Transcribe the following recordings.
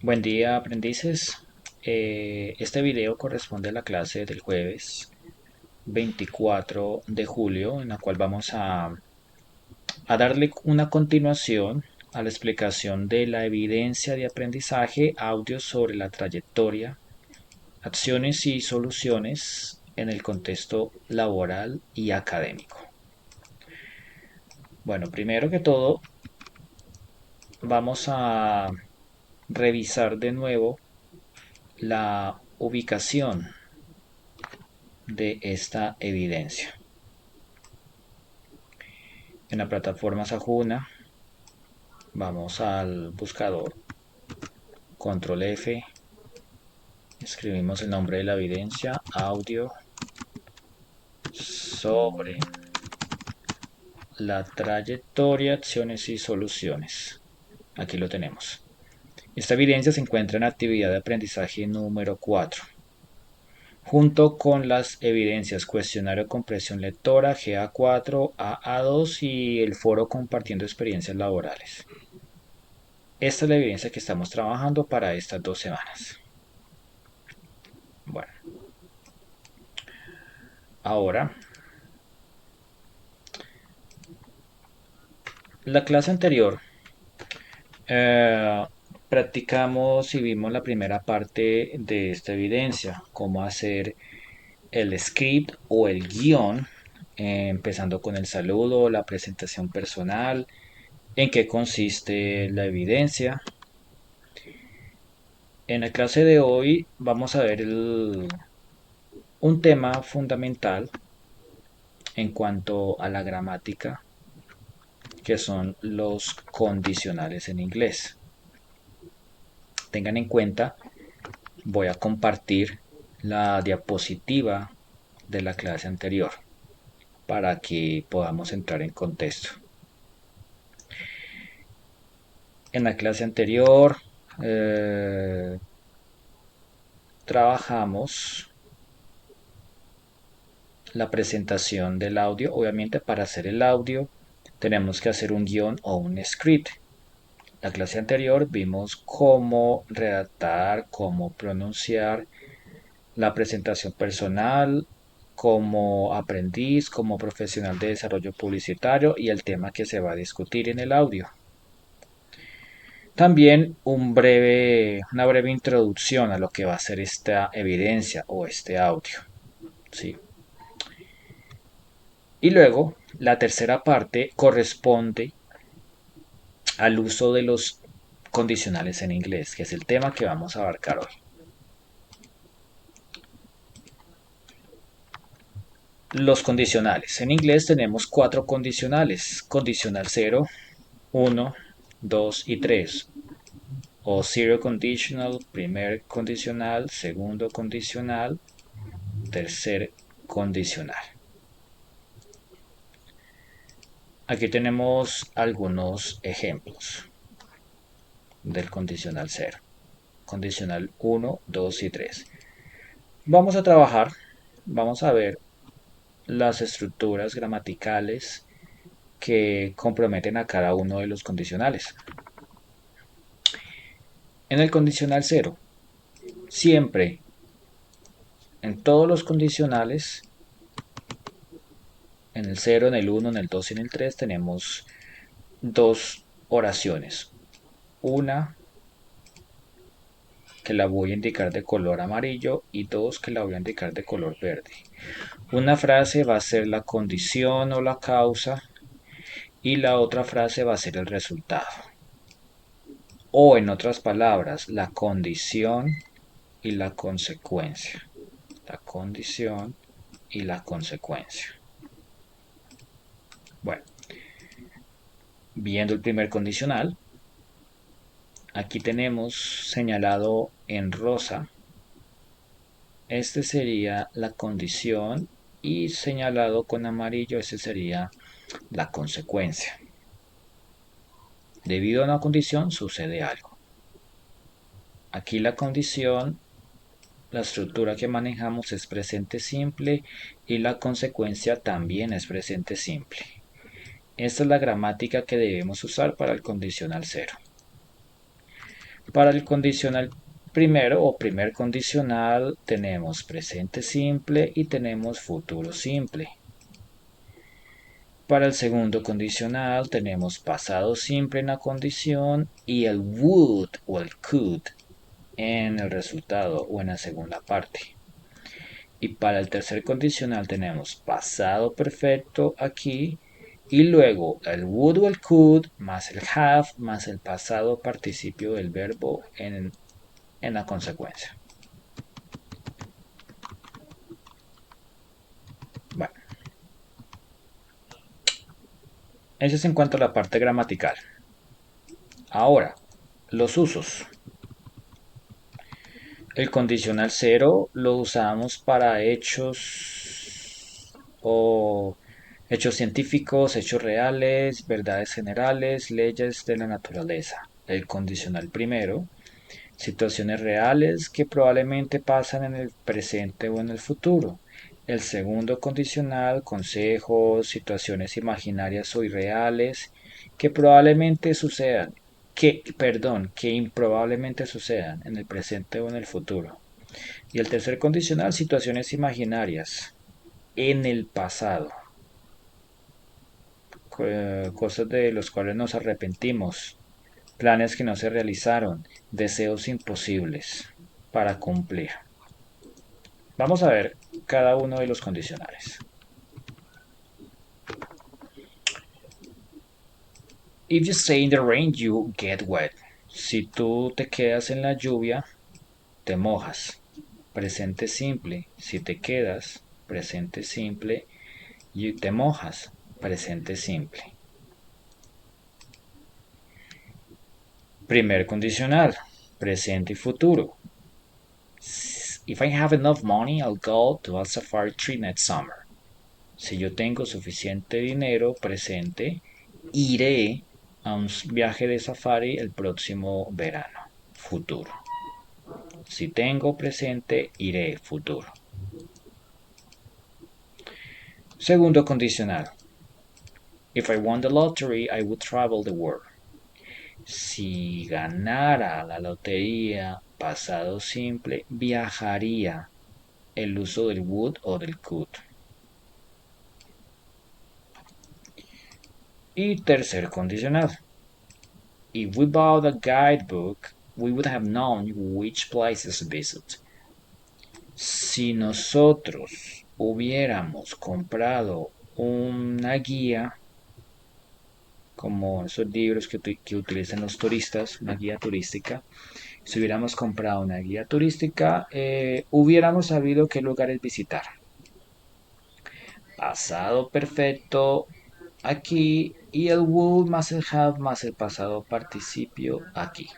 Buen día, aprendices. Este video corresponde a la clase del jueves 24 de julio, en la cual vamos a darle una continuación a la explicación de la evidencia de aprendizaje, audios sobre la trayectoria, acciones y soluciones en el contexto laboral y académico. Bueno, primero que todo, vamos a revisar de nuevo la ubicación de esta evidencia. En la plataforma Sajuna vamos al buscador, control F, escribimos el nombre de la evidencia, audio sobre la trayectoria, acciones y soluciones. Aquí lo tenemos. Esta evidencia se encuentra en actividad de aprendizaje número 4, junto con las evidencias cuestionario comprensión lectora GA4, AA2 y el foro compartiendo experiencias laborales. Esta es la evidencia que estamos trabajando para estas 2 semanas. Bueno, ahora, la clase anterior eh, practicamos y vimos la primera parte de esta evidencia, cómo hacer el script o el guión, empezando con el saludo, la presentación personal, en qué consiste la evidencia. En la clase de hoy vamos a ver un tema fundamental en cuanto a la gramática, que son los condicionales en inglés. Tengan en cuenta, voy a compartir la diapositiva de la clase anterior para que podamos entrar en contexto. En la clase anterior trabajamos la presentación del audio. Obviamente, para hacer el audio tenemos que hacer un guión o un script. La clase anterior vimos cómo redactar, cómo pronunciar la presentación personal como aprendiz, como profesional de desarrollo publicitario y el tema que se va a discutir en el audio. También una breve introducción a lo que va a ser esta evidencia o este audio. ¿Sí? Y luego, la tercera parte corresponde al uso de los condicionales en inglés, que es el tema que vamos a abarcar hoy. Los condicionales. En inglés tenemos 4 condicionales. Condicional 0, 1, 2 y 3. O zero conditional, primer condicional, segundo condicional, tercer condicional. Aquí tenemos algunos ejemplos del condicional 0. Condicional 1, 2 y 3. Vamos a trabajar, vamos a ver las estructuras gramaticales que comprometen a cada uno de los condicionales. En el condicional 0, siempre, en todos los condicionales, en el 0, en el 1, en el 2 y en el 3, tenemos 2 oraciones. Una que la voy a indicar de color amarillo y 2 que la voy a indicar de color verde. Una frase va a ser la condición o la causa y la otra frase va a ser el resultado. O en otras palabras, la condición y la consecuencia. La condición y la consecuencia. Bueno, viendo el primer condicional, aquí tenemos señalado en rosa, este sería la condición y señalado con amarillo, este sería la consecuencia. Debido a una condición sucede algo. Aquí la condición, la estructura que manejamos es presente simple y la consecuencia también es presente simple. Esta es la gramática que debemos usar para el condicional 0. Para el condicional primero o primer condicional tenemos presente simple y tenemos futuro simple. Para el segundo condicional tenemos pasado simple en la condición y el would o el could en el resultado o en la segunda parte. Y para el tercer condicional tenemos pasado perfecto aquí y luego el would o el could más el have más el pasado participio del verbo en la consecuencia. Bueno, eso es en cuanto a la parte gramatical. Ahora, los usos. El condicional cero lo usamos para hechos científicos, hechos reales, verdades generales, leyes de la naturaleza. El condicional primero, situaciones reales que probablemente pasan en el presente o en el futuro. El segundo condicional, consejos, situaciones imaginarias o irreales que probablemente sucedan, que improbablemente sucedan en el presente o en el futuro. Y el tercer condicional, situaciones imaginarias en el pasado, cosas de los cuales nos arrepentimos, planes que no se realizaron, deseos imposibles para cumplir. Vamos a ver cada uno de los condicionales. If you stay in the rain, you get wet. Si tú te quedas en la lluvia, te mojas. Presente simple. Si te quedas, presente simple, y te mojas. Presente simple. Primer condicional. Presente y futuro. If I have enough money, I'll go to a safari trip next summer. Si yo tengo suficiente dinero presente, iré a un viaje de safari el próximo verano. Futuro. Si tengo presente, iré futuro. Segundo condicional. If I won the lottery, I would travel the world. Si ganara la lotería, pasado simple, viajaría. El uso del would o del could. Y tercer condicional. If we bought a guidebook, we would have known which places to visit. Si nosotros hubiéramos comprado una guía, como esos libros que utilizan los turistas, una guía turística, si hubiéramos comprado una guía turística, hubiéramos sabido qué lugares visitar. Pasado perfecto aquí y el would más el have más el pasado participio aquí.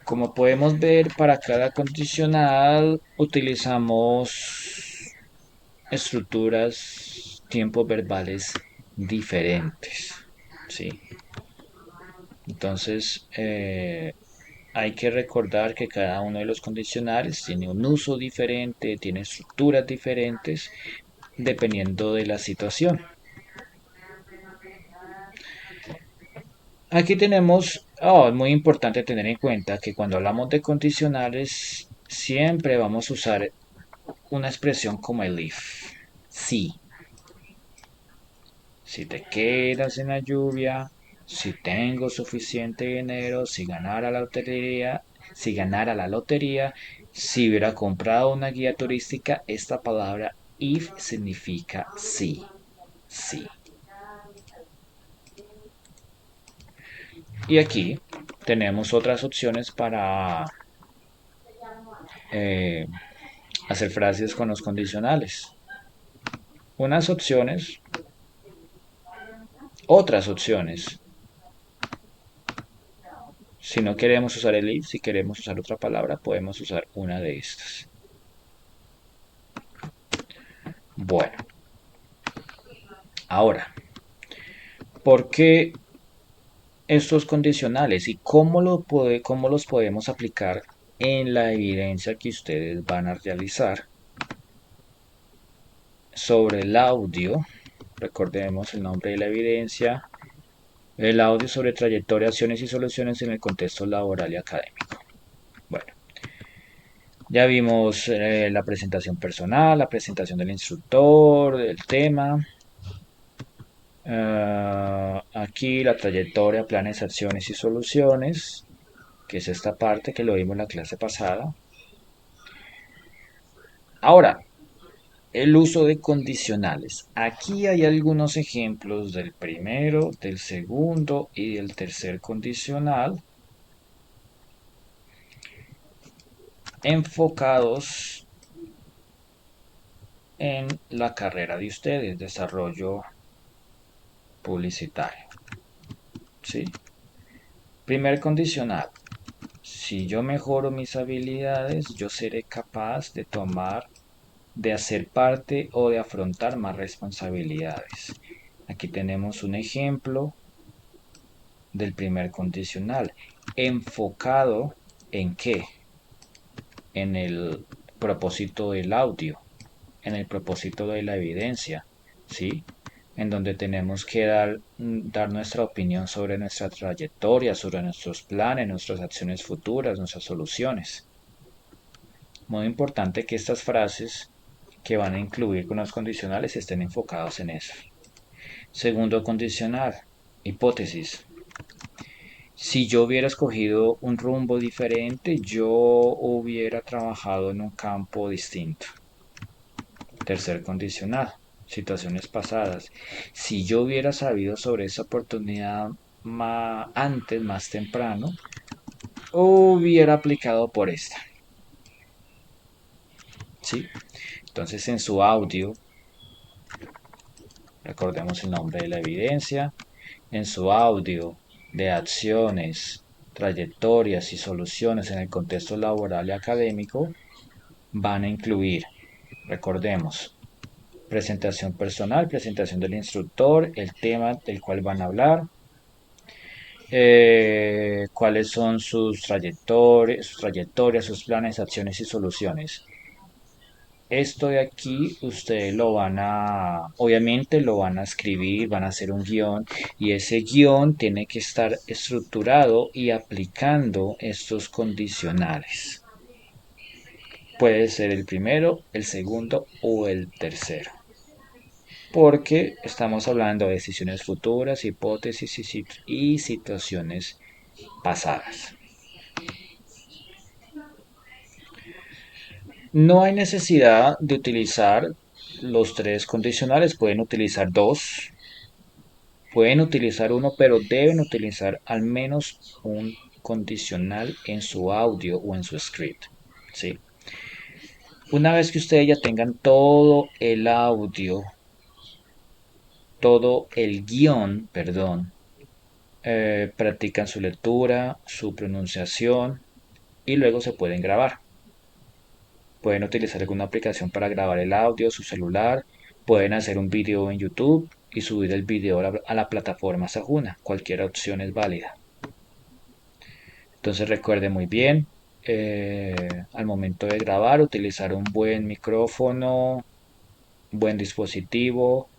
Como podemos ver, para cada condicional utilizamos estructuras, tiempos verbales diferentes. ¿Sí? Entonces, hay que recordar que cada uno de los condicionales tiene un uso diferente, tiene estructuras diferentes, dependiendo de la situación. Aquí tenemos, es muy importante tener en cuenta que cuando hablamos de condicionales, siempre vamos a usar una expresión como el if. Sí. Si te quedas en la lluvia, si tengo suficiente dinero, si ganara la lotería, si hubiera comprado una guía turística, esta palabra if significa sí. Sí. Y aquí tenemos otras opciones para eh, hacer frases con los condicionales. Unas opciones, otras opciones. Si no queremos usar el if, si queremos usar otra palabra, podemos usar una de estas. Bueno, ahora, ¿por qué estos condicionales y cómo los podemos aplicar en la evidencia que ustedes van a realizar sobre el audio? Recordemos el nombre de la evidencia, El audio sobre trayectoria, acciones y soluciones en el contexto laboral y académico. Bueno, ya vimos la presentación personal, la presentación del instructor, del tema. Aquí la trayectoria, planes, acciones y soluciones, que es esta parte que lo vimos en la clase pasada. Ahora, el uso de condicionales. Aquí hay algunos ejemplos del primero, del segundo y del tercer condicional enfocados en la carrera de ustedes, desarrollo publicitario. ¿Sí? Primer condicional. Si yo mejoro mis habilidades, yo seré capaz de hacer parte o de afrontar más responsabilidades. Aquí tenemos un ejemplo del primer condicional, enfocado en qué, en el propósito del audio, en el propósito de la evidencia, ¿sí? En donde tenemos que dar nuestra opinión sobre nuestra trayectoria, sobre nuestros planes, nuestras acciones futuras, nuestras soluciones. Muy importante que estas frases que van a incluir con los condicionales estén enfocados en eso. Segundo condicional, hipótesis. Si yo hubiera escogido un rumbo diferente, yo hubiera trabajado en un campo distinto. Tercer condicional, situaciones pasadas. Si yo hubiera sabido sobre esa oportunidad antes, más temprano, hubiera aplicado por esta. ¿Sí? Entonces en su audio, recordemos el nombre de la evidencia, en su audio de acciones, trayectorias y soluciones en el contexto laboral y académico, van a incluir, recordemos, presentación personal, presentación del instructor, el tema del cual van a hablar, cuáles son sus trayectorias, sus planes, acciones y soluciones. Esto de aquí ustedes obviamente lo van a escribir, van a hacer un guión y ese guión tiene que estar estructurado y aplicando estos condicionales. Puede ser el primero, el segundo o el tercero. Porque estamos hablando de decisiones futuras, hipótesis y situaciones pasadas. No hay necesidad de utilizar los tres condicionales, pueden utilizar dos, pueden utilizar uno, pero deben utilizar al menos un condicional en su audio o en su script. ¿Sí? Una vez que ustedes ya tengan todo el audio, todo el guión, perdón, practican su lectura, su pronunciación y luego se pueden grabar. Pueden utilizar alguna aplicación para grabar el audio, su celular, pueden hacer un video en YouTube y subir el video a la plataforma Sajuna. Cualquier opción es válida. Entonces recuerde muy bien, al momento de grabar, utilizar un buen micrófono, buen dispositivo,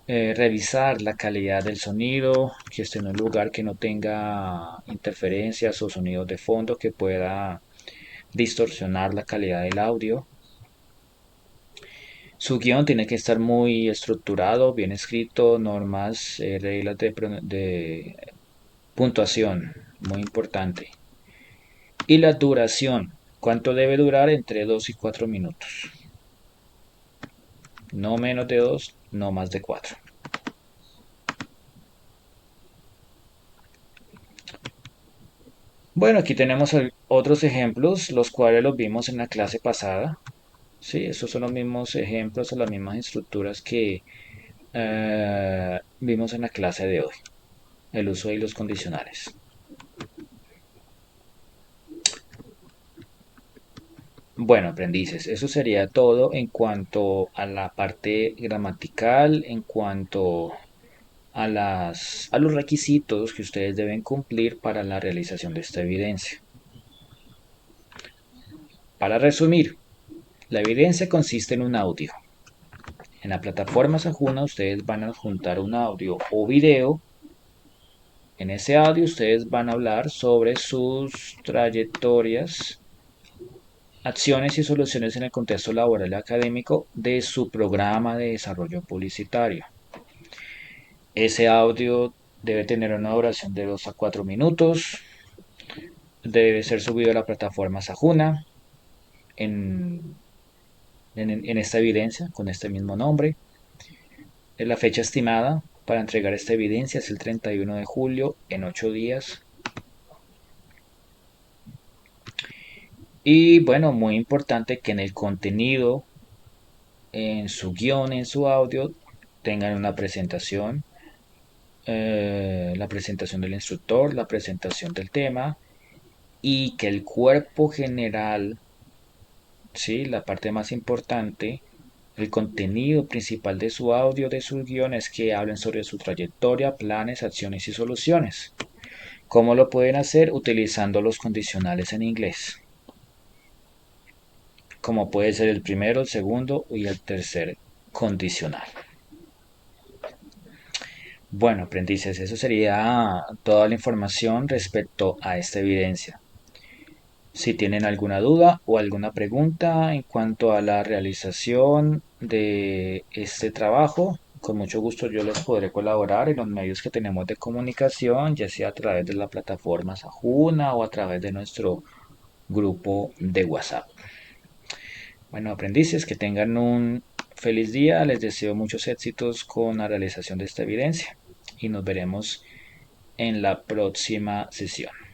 revisar la calidad del sonido, que esté en un lugar que no tenga interferencias o sonidos de fondo que pueda distorsionar la calidad del audio. Su guión tiene que estar muy estructurado, bien escrito, normas, reglas de puntuación, muy importante. Y la duración, ¿cuánto debe durar? Entre 2 y 4 minutos. No menos de 2, no más de 4. Bueno, aquí tenemos otros ejemplos, los cuales los vimos en la clase pasada. Sí, esos son los mismos ejemplos o las mismas estructuras que vimos en la clase de hoy. El uso de los condicionales. Bueno, aprendices, eso sería todo en cuanto a la parte gramatical, en cuanto a los requisitos que ustedes deben cumplir para la realización de esta evidencia. Para resumir, la evidencia consiste en un audio. En la plataforma Sajuna ustedes van a juntar un audio o video En ese audio ustedes van a hablar sobre sus trayectorias, acciones y soluciones en el contexto laboral y académico de su programa de desarrollo publicitario. Ese audio debe tener una duración de 2 a 4 minutos, debe ser subido a la plataforma Sajuna en, en esta evidencia con este mismo nombre. La fecha estimada para entregar esta evidencia es el 31 de julio en 8 días. Y bueno, muy importante que en el contenido, en su guión, en su audio, tengan una presentación, la presentación del instructor, la presentación del tema y que el cuerpo general, ¿sí? La parte más importante, el contenido principal de su audio, de su guión, es que hablen sobre su trayectoria, planes, acciones y soluciones. ¿Cómo lo pueden hacer? Utilizando los condicionales en inglés, como puede ser el primero, el segundo y el tercer condicional. Bueno, aprendices, eso sería toda la información respecto a esta evidencia. Si tienen alguna duda o alguna pregunta en cuanto a la realización de este trabajo, con mucho gusto yo les podré colaborar en los medios que tenemos de comunicación, ya sea a través de la plataforma Sajuna o a través de nuestro grupo de WhatsApp. Bueno, aprendices, que tengan un feliz día. Les deseo muchos éxitos con la realización de esta evidencia y nos veremos en la próxima sesión.